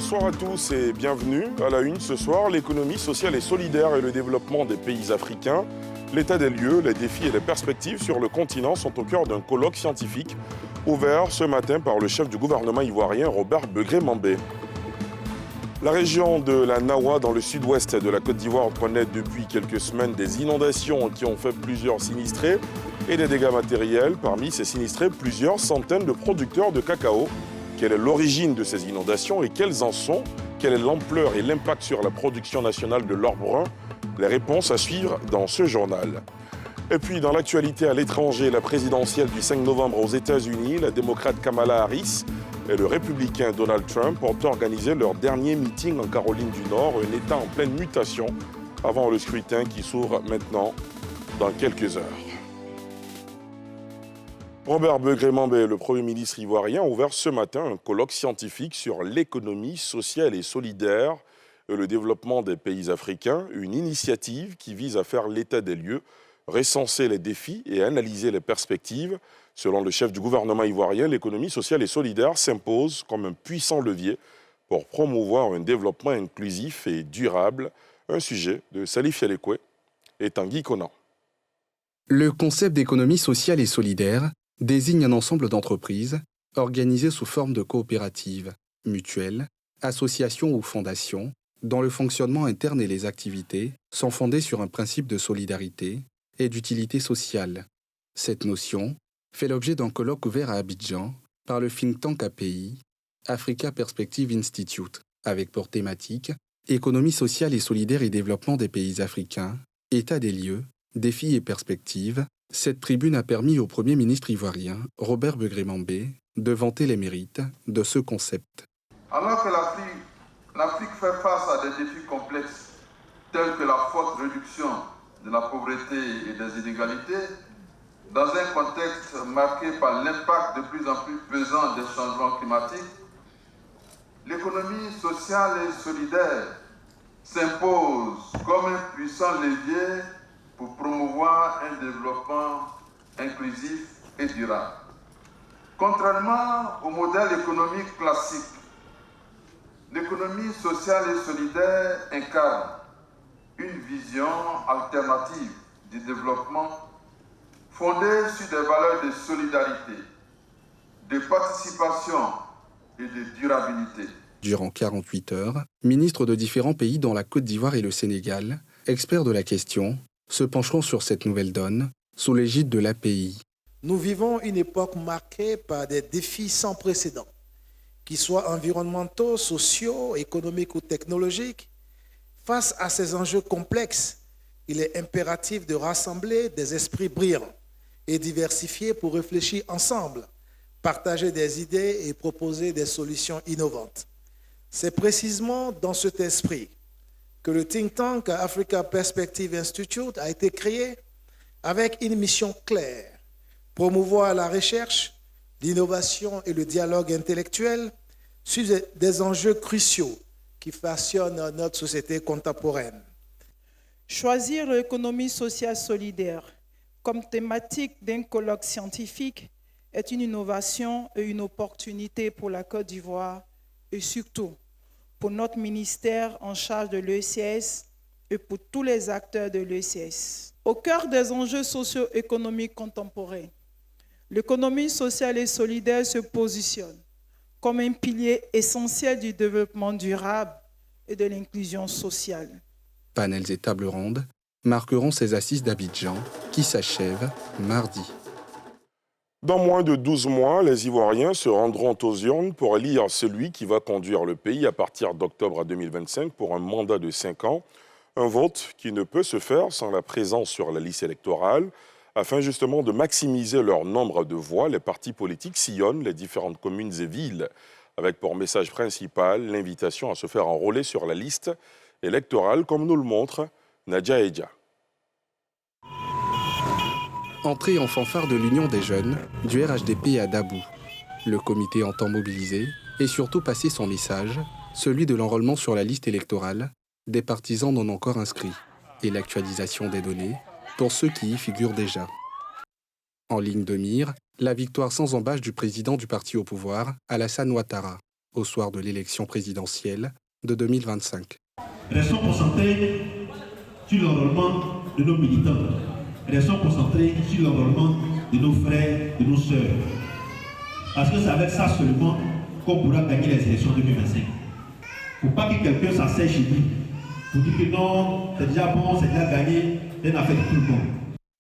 Bonsoir à tous et bienvenue. À la une ce soir, l'économie sociale et solidaire et le développement des pays africains. L'état des lieux, les défis et les perspectives sur le continent sont au cœur d'un colloque scientifique ouvert ce matin par le chef du gouvernement ivoirien Robert Begré-Mambé. La région de la Nawa, dans le sud-ouest de la Côte d'Ivoire, connaît depuis quelques semaines des inondations qui ont fait plusieurs sinistrés et des dégâts matériels. Parmi ces sinistrés, plusieurs centaines de producteurs de cacao. Quelle est l'origine de ces inondations et quelles en sont? Quelle est l'ampleur et l'impact sur la production nationale de l'or brun? Les réponses à suivre dans ce journal. Et puis, dans l'actualité à l'étranger, la présidentielle du 5 novembre aux États-Unis, la démocrate Kamala Harris et le républicain Donald Trump ont organisé leur dernier meeting en Caroline du Nord, un État en pleine mutation, avant le scrutin qui s'ouvre maintenant dans quelques heures. Robert Begré-Mambé, le Premier ministre ivoirien, a ouvert ce matin un colloque scientifique sur l'économie sociale et solidaire et le développement des pays africains, une initiative qui vise à faire l'état des lieux, recenser les défis et analyser les perspectives. Selon le chef du gouvernement ivoirien, l'économie sociale et solidaire s'impose comme un puissant levier pour promouvoir un développement inclusif et durable, un sujet de Salif Yalekwe et Tanguy Conan. Le concept d'économie sociale et solidaire désigne un ensemble d'entreprises organisées sous forme de coopératives, mutuelles, associations ou fondations, dont le fonctionnement interne et les activités sont fondées sur un principe de solidarité et d'utilité sociale. Cette notion fait l'objet d'un colloque ouvert à Abidjan par le think tank API, Africa Perspective Institute, avec pour thématique économie sociale et solidaire et développement des pays africains, état des lieux, défis et perspectives. Cette tribune a permis au Premier ministre ivoirien, Robert Begré-Mambé, de vanter les mérites de ce concept. Alors que l'Afrique fait face à des défis complexes tels que la forte réduction de la pauvreté et des inégalités, dans un contexte marqué par l'impact de plus en plus pesant des changements climatiques, l'économie sociale et solidaire s'impose comme un puissant levier pour promouvoir un développement inclusif et durable. Contrairement au modèle économique classique, l'économie sociale et solidaire incarne une vision alternative du développement fondée sur des valeurs de solidarité, de participation et de durabilité. Durant 48 heures, ministres de différents pays dont la Côte d'Ivoire et le Sénégal, experts de la question, se pencheront sur cette nouvelle donne sous l'égide de l'API. Nous vivons une époque marquée par des défis sans précédent, qu'ils soient environnementaux, sociaux, économiques ou technologiques. Face à ces enjeux complexes, il est impératif de rassembler des esprits brillants et diversifiés pour réfléchir ensemble, partager des idées et proposer des solutions innovantes. C'est précisément dans cet esprit que le think tank Africa Perspective Institute a été créé avec une mission claire: promouvoir la recherche, l'innovation et le dialogue intellectuel sur des enjeux cruciaux qui façonnent notre société contemporaine. Choisir l'économie sociale solidaire comme thématique d'un colloque scientifique est une innovation et une opportunité pour la Côte d'Ivoire et surtout pour notre ministère en charge de l'ECS et pour tous les acteurs de l'ECS. Au cœur des enjeux socio-économiques contemporains, l'économie sociale et solidaire se positionne comme un pilier essentiel du développement durable et de l'inclusion sociale. Panels et tables rondes marqueront ces assises d'Abidjan qui s'achèvent mardi. Dans moins de 12 mois, les Ivoiriens se rendront aux urnes pour élire celui qui va conduire le pays à partir d'octobre 2025 pour un mandat de 5 ans. Un vote qui ne peut se faire sans la présence sur la liste électorale. Afin justement de maximiser leur nombre de voix, les partis politiques sillonnent les différentes communes et villes, avec pour message principal l'invitation à se faire enrôler sur la liste électorale, comme nous le montre Nadia Edja. Entrée en fanfare de l'Union des jeunes du RHDP à Dabou. Le comité entend mobiliser et surtout passer son message, celui de l'enrôlement sur la liste électorale des partisans non encore inscrits et l'actualisation des données pour ceux qui y figurent déjà. En ligne de mire, la victoire sans embâche du président du parti au pouvoir, Alassane Ouattara. au soir de l'élection présidentielle de 2025. Restons concentrés sur l'enrôlement de nos militants. Restons concentrés sur l'enrôlement de nos frères, de nos sœurs. Parce que c'est avec ça seulement qu'on pourra gagner les élections 2025. Il ne faut pas que quelqu'un s'asseye chez lui pour dire que non, c'est déjà bon, c'est déjà gagné, c'est une affaire de tout le monde.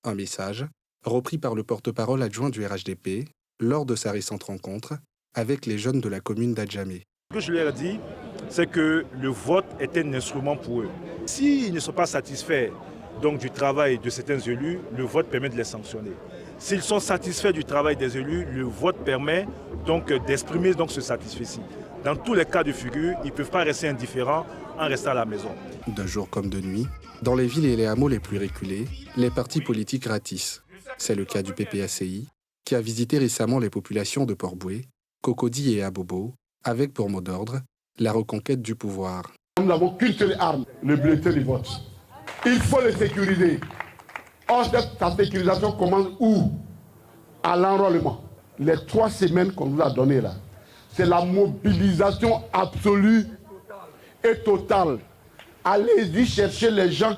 Un message repris par le porte-parole adjoint du RHDP lors de sa récente rencontre avec les jeunes de la commune d'Adjamé. Ce que je leur ai dit, c'est que le vote est un instrument pour eux. S'ils ne sont pas satisfaits donc, du travail de certains élus, le vote permet de les sanctionner. S'ils sont satisfaits du travail des élus, le vote permet donc d'exprimer donc, ce satisfait. Dans tous les cas de figure, ils ne peuvent pas rester indifférents en restant à la maison. De jour comme de nuit, dans les villes et les hameaux les plus reculés, les partis politiques ratissent. C'est le cas du PPACI, qui a visité récemment les populations de Port-Bouët, Cocody et Abobo, avec pour mot d'ordre la reconquête du pouvoir. Nous n'avons qu'une seule arme, le bulletin de vote. Il faut le sécuriser. Or, sa sécurisation commence où? À l'enrôlement. Les 3 semaines qu'on nous a données là, c'est la mobilisation absolue et totale. Allez-y chercher les gens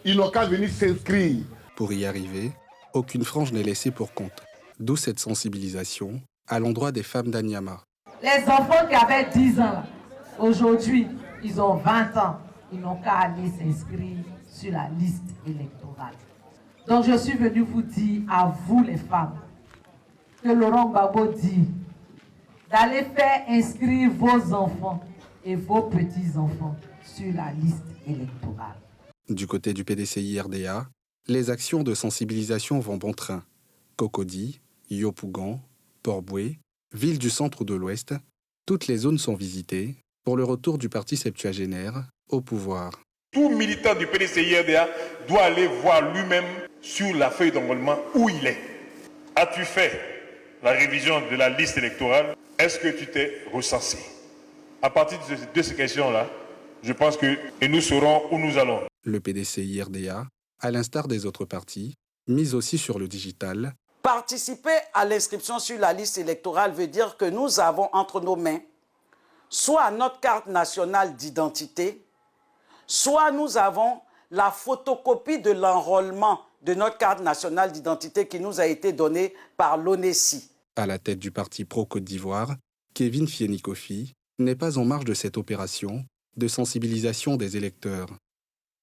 ils n'ont qu'à venir s'inscrire. Pour y arriver, aucune frange n'est laissée pour compte. D'où cette sensibilisation à l'endroit des femmes d'Anyama. Les enfants qui avaient 10 ans, aujourd'hui, ils ont 20 ans. Ils n'ont qu'à aller s'inscrire sur la liste électorale. Donc je suis venue vous dire à vous les femmes, que Laurent Gbagbo dit d'aller faire inscrire vos enfants et vos petits-enfants sur la liste électorale. Du côté du PDCI-RDA, les actions de sensibilisation vont bon train. Cocody, Yopougon, Port-Bouët, ville du centre de l'Ouest, toutes les zones sont visitées pour le retour du parti septuagénaire au pouvoir. Tout militant du PDCI-RDA doit aller voir lui-même sur la feuille d'enrôlement où il est. As-tu fait la révision de la liste électorale? Est-ce que tu t'es recensé? À partir de ces questions-là, je pense que nous saurons où nous allons. Le PDCI-RDA, à l'instar des autres partis, mise aussi sur le digital. Participer à l'inscription sur la liste électorale veut dire que nous avons entre nos mains soit notre carte nationale d'identité, soit nous avons la photocopie de l'enrôlement de notre carte nationale d'identité qui nous a été donnée par l'ONESI. À la tête du parti pro-Côte d'Ivoire, Kevin Fienikofi n'est pas en marge de cette opération de sensibilisation des électeurs.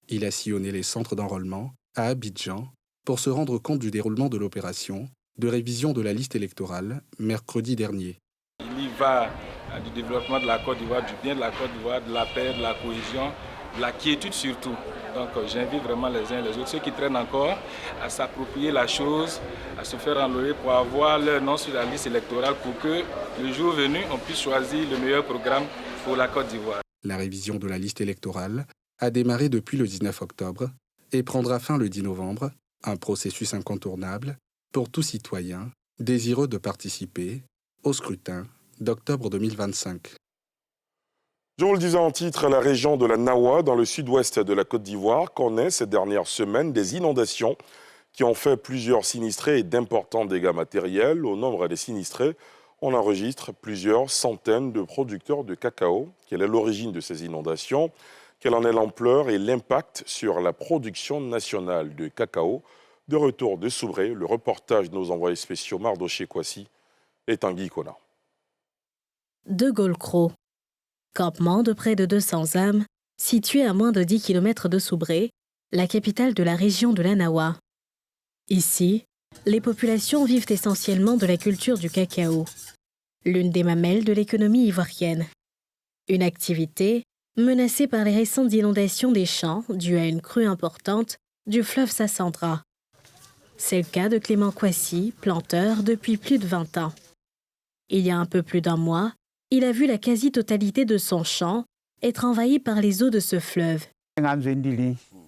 Il a sillonné les centres d'enrôlement à Abidjan pour se rendre compte du déroulement de l'opération de révision de la liste électorale mercredi dernier. Il y va du développement de la Côte d'Ivoire, du bien de la Côte d'Ivoire, de la paix, de la cohésion, de la quiétude surtout. Donc j'invite vraiment les uns et les autres, ceux qui traînent encore, à s'approprier la chose, à se faire enrôler pour avoir leur nom sur la liste électorale pour que le jour venu, on puisse choisir le meilleur programme pour la Côte d'Ivoire. La révision de la liste électorale a démarré depuis le 19 octobre et prendra fin le 10 novembre, un processus incontournable pour tout citoyen désireux de participer au scrutin d'octobre 2025. Je vous le disais en titre, la région de la Nawa, dans le sud-ouest de la Côte d'Ivoire, connaît ces dernières semaines des inondations qui ont fait plusieurs sinistrés et d'importants dégâts matériels. Au nombre des sinistrés, on enregistre plusieurs centaines de producteurs de cacao. Quelle est l'origine de ces inondations? Quelle en est l'ampleur et l'impact sur la production nationale de cacao? De retour de Soubré, le reportage de nos envoyés spéciaux Mardoché Kwasi et Tanguy Kona. De Gaulle-Cros, campement de près de 200 âmes, situé à moins de 10 km de Soubré, la capitale de la région de la Nawa. Ici, les populations vivent essentiellement de la culture du cacao, l'une des mamelles de l'économie ivoirienne. Une activité menacée par les récentes inondations des champs dues à une crue importante du fleuve Sassandra. C'est le cas de Clément Kwasi, planteur depuis plus de 20 ans. Il y a un peu plus d'un mois, il a vu la quasi-totalité de son champ être envahi par les eaux de ce fleuve.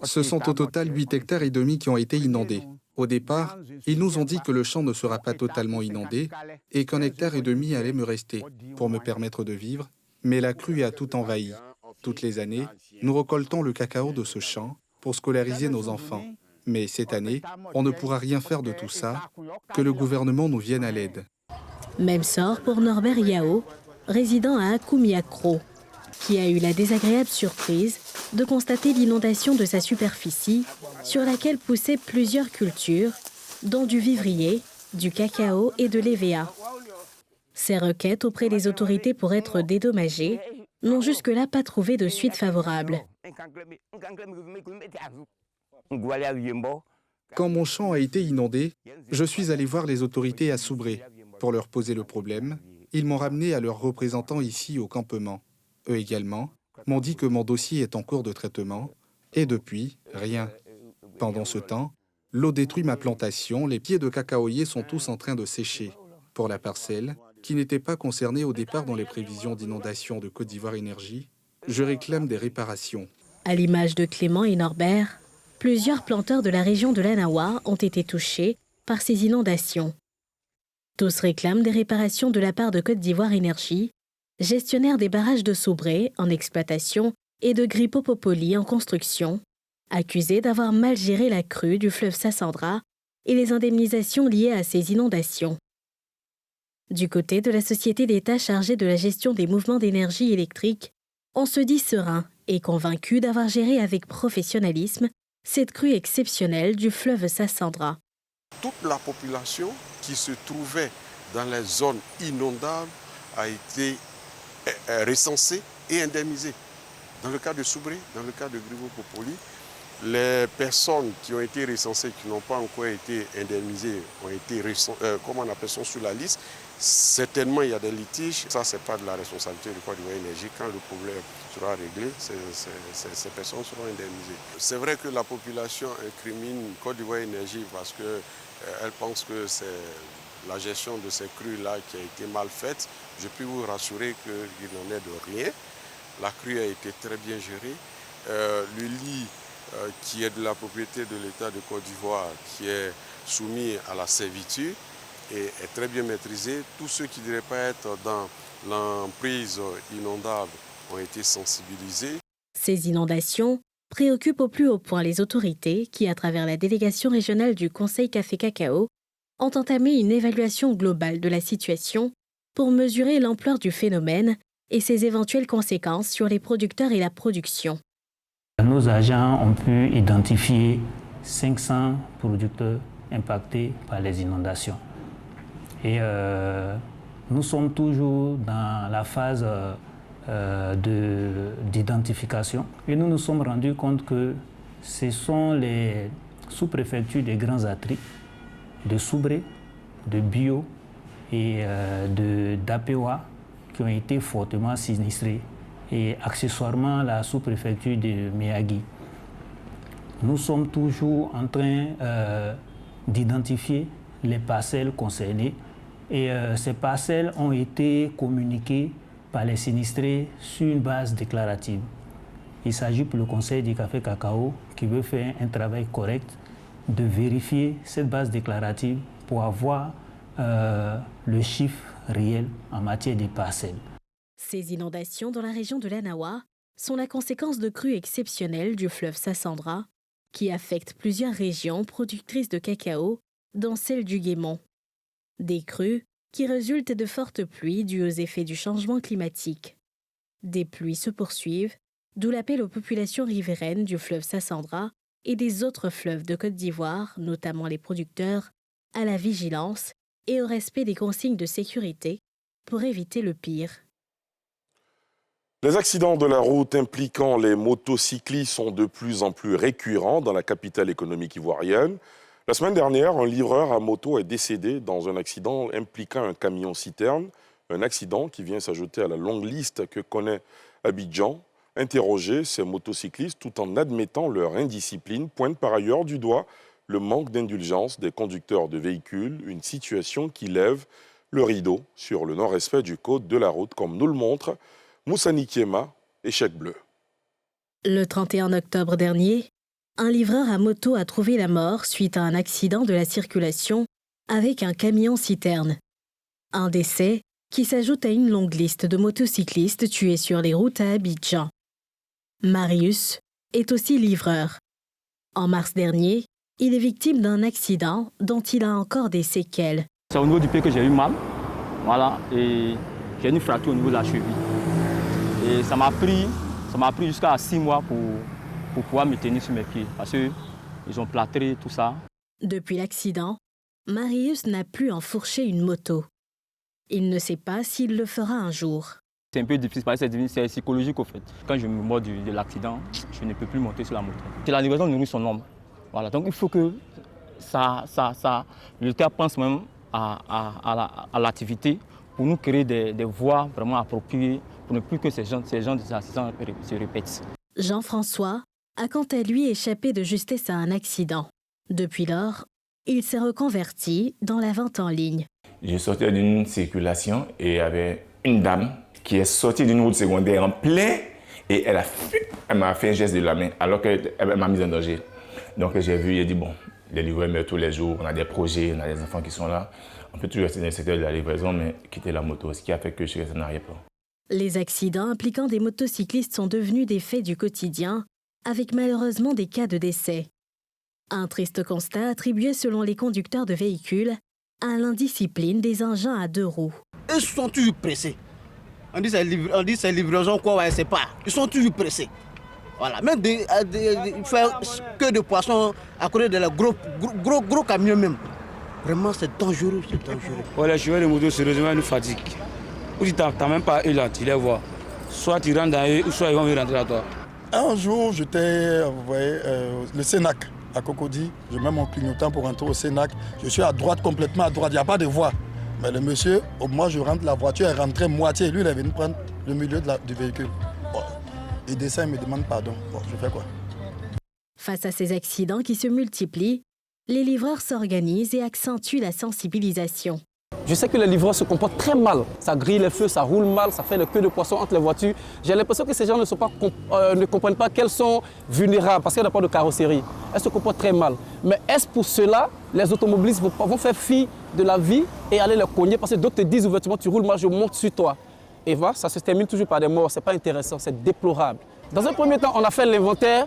Ce sont au total 8,5 hectares qui ont été inondés. Au départ, ils nous ont dit que le champ ne sera pas totalement inondé et qu'1,5 hectare allait me rester pour me permettre de vivre, mais la crue a tout envahi. Toutes les années, nous récoltons le cacao de ce champ pour scolariser nos enfants. Mais cette année, on ne pourra rien faire de tout ça, que le gouvernement nous vienne à l'aide. Même sort pour Norbert Yao, résidant à Akumiakro, qui a eu la désagréable surprise de constater l'inondation de sa superficie sur laquelle poussaient plusieurs cultures, dont du vivrier, du cacao et de l'EVA. Ces requêtes auprès des autorités pour être dédommagées n'ont jusque-là pas trouvé de suite favorable. Quand mon champ a été inondé, je suis allé voir les autorités à Soubré pour leur poser le problème. Ils m'ont ramené à leurs représentants ici au campement. Eux également m'ont dit que mon dossier est en cours de traitement. Et depuis, rien. Pendant ce temps, l'eau détruit ma plantation, les pieds de cacaoyer sont tous en train de sécher. Pour la parcelle, qui n'était pas concernée au départ dans les prévisions d'inondation de Côte d'Ivoire Énergie, je réclame des réparations. À l'image de Clément et Norbert, plusieurs planteurs de la région de l'Anawa ont été touchés par ces inondations. Tous réclament des réparations de la part de Côte d'Ivoire Énergie, gestionnaire des barrages de Soubré en exploitation et de Gripopopoli en construction, accusés d'avoir mal géré la crue du fleuve Sassandra et les indemnisations liées à ces inondations. Du côté de la société d'État chargée de la gestion des mouvements d'énergie électrique, on se dit serein et convaincu d'avoir géré avec professionnalisme cette crue exceptionnelle du fleuve Sassandra. Toute la population qui se trouvait dans les zones inondables a été recensée et indemnisée. Dans le cas de Soubré, dans le cas de Gripopopoli, les personnes qui ont été recensées, qui n'ont pas encore été indemnisées, ont été sur la liste. Certainement, il y a des litiges. Ça, ce n'est pas de la responsabilité de Côte d'Ivoire Énergie. Quand le problème sera réglé, ces personnes seront indemnisées. C'est vrai que la population incrimine Côte d'Ivoire Énergie parce qu'elle pense que c'est la gestion de ces crues-là qui a été mal faite. Je peux vous rassurer qu'il n'en est de rien. La crue a été très bien gérée. Le lit qui est de la propriété de l'État de Côte d'Ivoire, qui est soumis à la servitude, et est très bien maîtrisé. Tous ceux qui ne devraient pas être dans l'emprise inondable ont été sensibilisés. Ces inondations préoccupent au plus haut point les autorités qui, à travers la délégation régionale du Conseil Café-Cacao, ont entamé une évaluation globale de la situation pour mesurer l'ampleur du phénomène et ses éventuelles conséquences sur les producteurs et la production. Nos agents ont pu identifier 500 producteurs impactés par les inondations. Et nous sommes toujours dans la phase d'identification. Et nous nous sommes rendus compte que ce sont les sous-préfectures des grands atris, de Soubré, de Bio et d'Apewa qui ont été fortement sinistrés. Et accessoirement la sous-préfecture de Miyagi. Nous sommes toujours en train d'identifier les parcelles concernées et ces parcelles ont été communiquées par les sinistrés sur une base déclarative. Il s'agit pour le Conseil du Café-Cacao qui veut faire un travail correct de vérifier cette base déclarative pour avoir le chiffre réel en matière de parcelles. Ces inondations dans la région de l'Anawa sont la conséquence de crues exceptionnelles du fleuve Sassandra qui affectent plusieurs régions productrices de cacao, dont celle du Guémon. Des crues qui résultent de fortes pluies dues aux effets du changement climatique. Des pluies se poursuivent, d'où l'appel aux populations riveraines du fleuve Sassandra et des autres fleuves de Côte d'Ivoire, notamment les producteurs, à la vigilance et au respect des consignes de sécurité pour éviter le pire. Les accidents de la route impliquant les motocyclistes sont de plus en plus récurrents dans la capitale économique ivoirienne. La semaine dernière, un livreur à moto est décédé dans un accident impliquant un camion-citerne, un accident qui vient s'ajouter à la longue liste que connaît Abidjan. Interroger ces motocyclistes tout en admettant leur indiscipline pointe par ailleurs du doigt le manque d'indulgence des conducteurs de véhicules, une situation qui lève le rideau sur le non-respect du code de la route, comme nous le montre Moussa Nikiema et Chèque Bleu. Le 31 octobre dernier, un livreur à moto a trouvé la mort suite à un accident de la circulation avec un camion-citerne. Un décès qui s'ajoute à une longue liste de motocyclistes tués sur les routes à Abidjan. Marius est aussi livreur. En mars dernier, il est victime d'un accident dont il a encore des séquelles. C'est au niveau du pied que j'ai eu mal. Voilà, et J'ai une fracture au niveau de la cheville. Et ça m'a pris jusqu'à 6 mois pour pouvoir me tenir sur mes pieds. Parce qu'ils ont plâtré tout ça. Depuis l'accident, Marius n'a plus enfourché une moto. Il ne sait pas s'il le fera un jour. C'est un peu difficile parce que c'est psychologique au fait. Quand je me mords de l'accident, je ne peux plus monter sur la moto. C'est la livraison nourrit son homme. Voilà, donc il faut que l'État pense même à l'activité pour nous créer des voies vraiment appropriées pour ne plus que ces gens accidents se répètent. Jean-François a quant à lui échappé de justesse à un accident. Depuis lors, il s'est reconverti dans la vente en ligne. Je sortais d'une circulation et il y avait une dame qui est sortie d'une route secondaire en plein et elle m'a fait un geste de la main alors qu'elle m'a mis en danger. Donc j'ai vu, j'ai dit bon, les livreurs meurent tous les jours, on a des projets, on a des enfants qui sont là. On peut toujours rester dans le secteur de la livraison mais quitter la moto, ce qui a fait que je suis resté en arrière-plan. Les accidents impliquant des motocyclistes sont devenus des faits du quotidien, avec malheureusement des cas de décès. Un triste constat attribué selon les conducteurs de véhicules à l'indiscipline des engins à 2 roues. Ils sont toujours pressés. On dit c'est livraison quoi, ouais, c'est pas. Ils sont toujours pressés. Voilà, même faire que de poissons à côté de la gros camions même. Vraiment c'est dangereux, c'est dangereux. Voilà, je vais les motos sérieusement nous fatigue. Ou tu n'as même pas eux là, tu les vois. Soit tu rentres dans eux, ou soit ils vont rentrer à toi. Un jour, j'étais, vous voyez, le Sénac à Cocody. Je mets mon clignotant pour rentrer au Sénac. Je suis à droite, complètement à droite. Il n'y a pas de voie. Mais le monsieur, au moment où je rentre, la voiture est rentrée moitié. Lui, il est venu prendre le milieu du véhicule. Bon, il descend, il me demande pardon. Bon, je fais quoi? Face à ces accidents qui se multiplient, les livreurs s'organisent et accentuent la sensibilisation. Je sais que les livreurs se comportent très mal. Ça grille les feux, ça roule mal, ça fait le queue de poisson entre les voitures. J'ai l'impression que ces gens ne comprennent pas qu'elles sont vulnérables parce qu'elles n'ont pas de carrosserie. Elles se comportent très mal. Mais est-ce pour cela les automobilistes vont faire fi de la vie et aller leur cogner parce que d'autres te disent ouvertement tu roules mal, je monte sur toi. Et voilà, ça se termine toujours par des morts. Ce n'est pas intéressant, c'est déplorable. Dans un premier temps, on a fait l'inventaire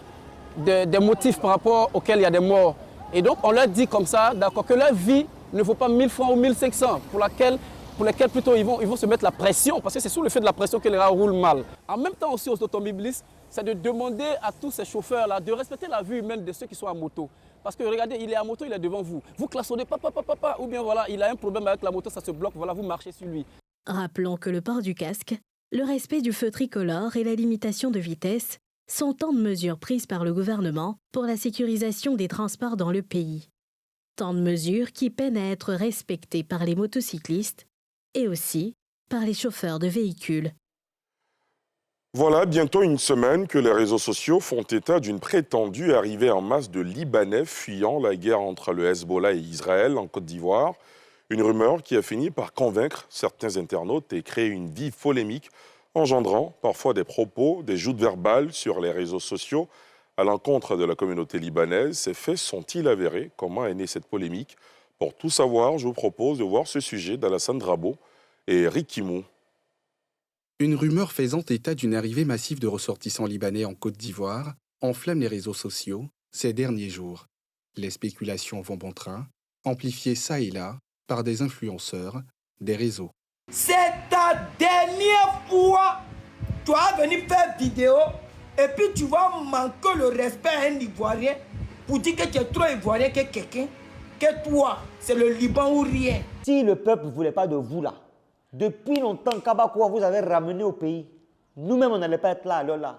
des motifs par rapport auxquels il y a des morts. Et donc on leur dit comme ça, d'accord, que leur vie ne vaut pas 1000 francs ou 1500, pour lesquels plutôt ils vont se mettre la pression, parce que c'est sous le fait de la pression que les gens roulent mal. En même temps aussi aux automobilistes, c'est de demander à tous ces chauffeurs-là de respecter la vie humaine de ceux qui sont à moto. Parce que regardez, il est à moto, il est devant vous. Vous klaxonnez, papa, ou bien voilà, il a un problème avec la moto, ça se bloque, voilà, vous marchez sur lui. Rappelons que le port du casque, le respect du feu tricolore et la limitation de vitesse sont tant de mesures prises par le gouvernement pour la sécurisation des transports dans le pays. Tant de mesures qui peinent à être respectées par les motocyclistes et aussi par les chauffeurs de véhicules. Voilà bientôt une semaine que les réseaux sociaux font état d'une prétendue arrivée en masse de Libanais fuyant la guerre entre le Hezbollah et Israël en Côte d'Ivoire. Une rumeur qui a fini par convaincre certains internautes et créer une vive polémique, engendrant parfois des propos, des joutes verbales sur les réseaux sociaux à l'encontre de la communauté libanaise. Ces faits sont-ils avérés? Comment est née cette polémique? Pour tout savoir, je vous propose de voir ce sujet d'Alassane Drabo et Eric Kimou. Une rumeur faisant état d'une arrivée massive de ressortissants libanais en Côte d'Ivoire enflamme les réseaux sociaux ces derniers jours. Les spéculations vont bon train, amplifiées ça et là par des influenceurs, des réseaux. C'est ta dernière fois. Tu vas venir faire vidéo et puis tu vas manquer le respect à un Ivoirien pour dire que tu es trop Ivoirien que quelqu'un, que toi, c'est le Liban ou rien. Si le peuple ne voulait pas de vous là, depuis longtemps, Kabakoua vous avez ramené au pays. Nous-mêmes, on n'allait pas être là, alors là.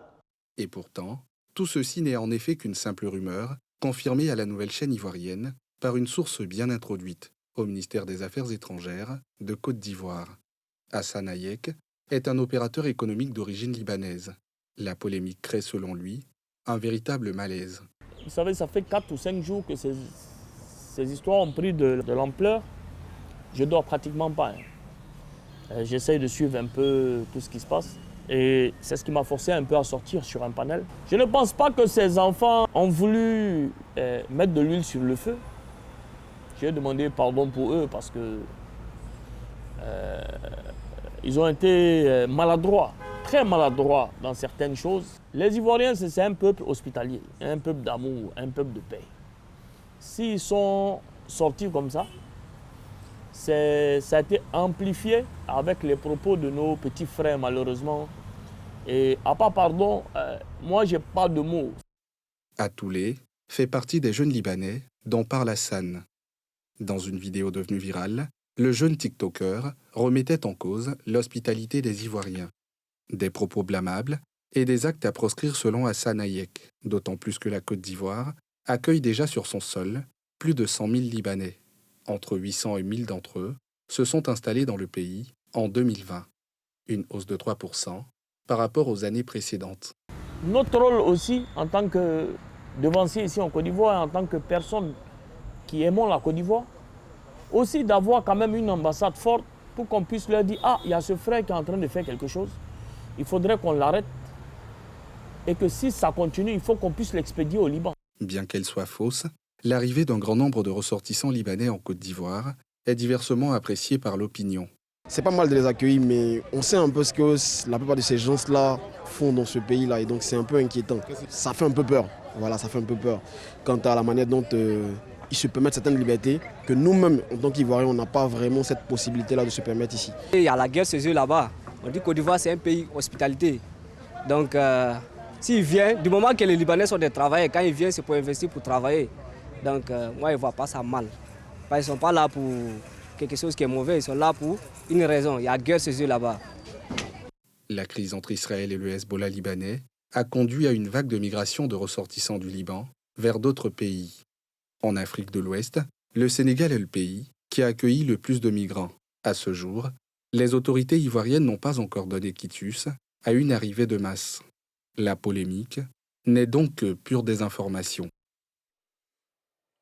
Et pourtant, tout ceci n'est en effet qu'une simple rumeur, confirmée à la nouvelle chaîne ivoirienne par une source bien introduite au ministère des Affaires étrangères de Côte d'Ivoire. Hassan Hayek est un opérateur économique d'origine libanaise. La polémique crée, selon lui, un véritable malaise. Vous savez, ça fait 4 ou 5 jours que ces histoires ont pris de l'ampleur. Je dors pratiquement pas. J'essaye de suivre un peu tout ce qui se passe. Et c'est ce qui m'a forcé un peu à sortir sur un panel. Je ne pense pas que ces enfants ont voulu mettre de l'huile sur le feu. J'ai demandé pardon pour eux parce que ils ont été maladroits, très maladroits dans certaines choses. Les Ivoiriens, c'est un peuple hospitalier, un peuple d'amour, un peuple de paix. S'ils sont sortis comme ça, ça a été amplifié avec les propos de nos petits frères, malheureusement. Et à part pardon, moi, je n'ai pas de mots. Atoulé fait partie des jeunes Libanais dont parle Hassan. Dans une vidéo devenue virale, le jeune TikToker remettait en cause l'hospitalité des Ivoiriens. Des propos blâmables et des actes à proscrire selon Hassan Hayek, d'autant plus que la Côte d'Ivoire accueille déjà sur son sol plus de 100 000 Libanais. Entre 800 et 1000 d'entre eux se sont installés dans le pays en 2020, une hausse de 3% par rapport aux années précédentes. Notre rôle aussi, en tant que devancier ici en Côte d'Ivoire, en tant que personne qui aimons la Côte d'Ivoire, aussi d'avoir quand même une ambassade forte pour qu'on puisse leur dire « Ah, il y a ce frère qui est en train de faire quelque chose, il faudrait qu'on l'arrête. » Et que si ça continue, il faut qu'on puisse l'expédier au Liban. Bien qu'elle soit fausse, l'arrivée d'un grand nombre de ressortissants libanais en Côte d'Ivoire est diversement appréciée par l'opinion. C'est pas mal de les accueillir, mais on sait un peu ce que la plupart de ces gens-là font dans ce pays-là, et donc c'est un peu inquiétant. Ça fait un peu peur, voilà, ça fait un peu peur. Quant à la manière dont ils se permettent certaines libertés, que nous-mêmes, en tant qu'Ivoiriens, on n'a pas vraiment cette possibilité-là de se permettre ici. Il y a la guerre chez eux là-bas. On dit que Côte d'Ivoire, c'est un pays hospitalité. Donc, s'ils viennent, du moment que les Libanais sont des travailleurs, quand ils viennent, c'est pour investir, pour travailler. Donc, moi, je ne vois pas ça mal. Ils ne sont pas là pour quelque chose qui est mauvais, ils sont là pour une raison. Il y a guerre chez eux là-bas. La crise entre Israël et le Hezbollah libanais a conduit à une vague de migration de ressortissants du Liban vers d'autres pays. En Afrique de l'Ouest, le Sénégal est le pays qui a accueilli le plus de migrants. À ce jour, les autorités ivoiriennes n'ont pas encore donné quitus à une arrivée de masse. La polémique n'est donc que pure désinformation.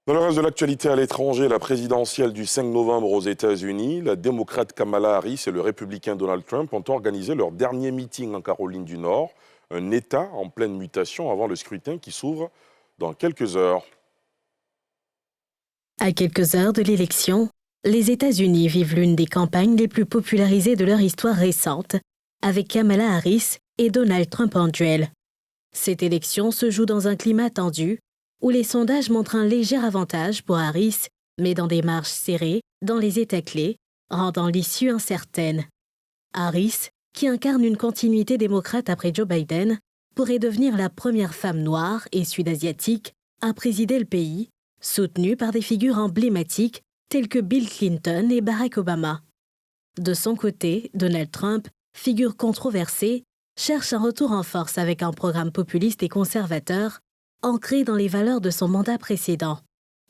Dans le reste de l'actualité à l'étranger, la présidentielle du 5 novembre aux États-Unis, la démocrate Kamala Harris et le républicain Donald Trump ont organisé leur dernier meeting en Caroline du Nord, un État en pleine mutation avant le scrutin qui s'ouvre dans quelques heures. À quelques heures de l'élection, les États-Unis vivent l'une des campagnes les plus popularisées de leur histoire récente, avec Kamala Harris et Donald Trump en duel. Cette élection se joue dans un climat tendu, où les sondages montrent un léger avantage pour Harris, mais dans des marges serrées dans les États clés, rendant l'issue incertaine. Harris, qui incarne une continuité démocrate après Joe Biden, pourrait devenir la première femme noire et sud-asiatique à présider le pays, soutenue par des figures emblématiques telles que Bill Clinton et Barack Obama. De son côté, Donald Trump, figure controversée, cherche un retour en force avec un programme populiste et conservateur, ancré dans les valeurs de son mandat précédent.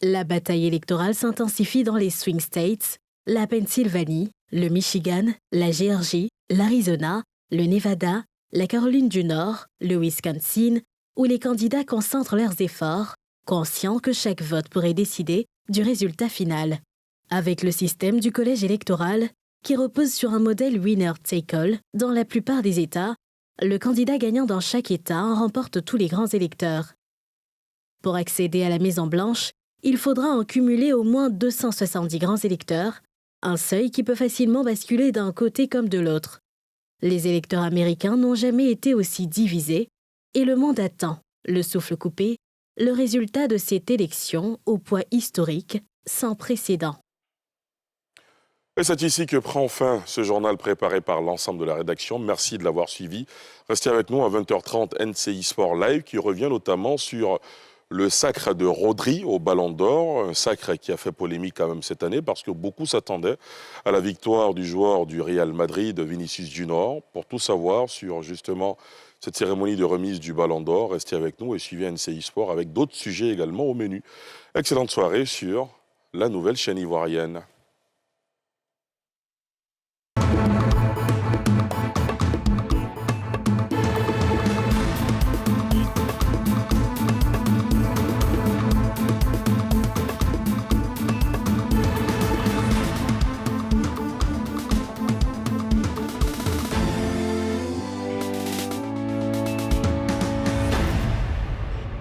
La bataille électorale s'intensifie dans les swing states, la Pennsylvanie, le Michigan, la Géorgie, l'Arizona, le Nevada, la Caroline du Nord, le Wisconsin, où les candidats concentrent leurs efforts, conscients que chaque vote pourrait décider du résultat final. Avec le système du collège électoral, qui repose sur un modèle winner-take-all dans la plupart des États, le candidat gagnant dans chaque État en remporte tous les grands électeurs. Pour accéder à la Maison-Blanche, il faudra en cumuler au moins 270 grands électeurs, un seuil qui peut facilement basculer d'un côté comme de l'autre. Les électeurs américains n'ont jamais été aussi divisés et le monde attend, le souffle coupé, le résultat de cette élection au poids historique sans précédent. Et c'est ici que prend fin ce journal préparé par l'ensemble de la rédaction. Merci de l'avoir suivi. Restez avec nous à 20h30 NCI Sport Live qui revient notamment sur le sacre de Rodri au Ballon d'Or, un sacre qui a fait polémique quand même cette année parce que beaucoup s'attendaient à la victoire du joueur du Real Madrid, Vinicius Junior. Pour tout savoir sur justement cette cérémonie de remise du Ballon d'Or, restez avec nous et suivez NCI Sport avec d'autres sujets également au menu. Excellente soirée sur la nouvelle chaîne ivoirienne.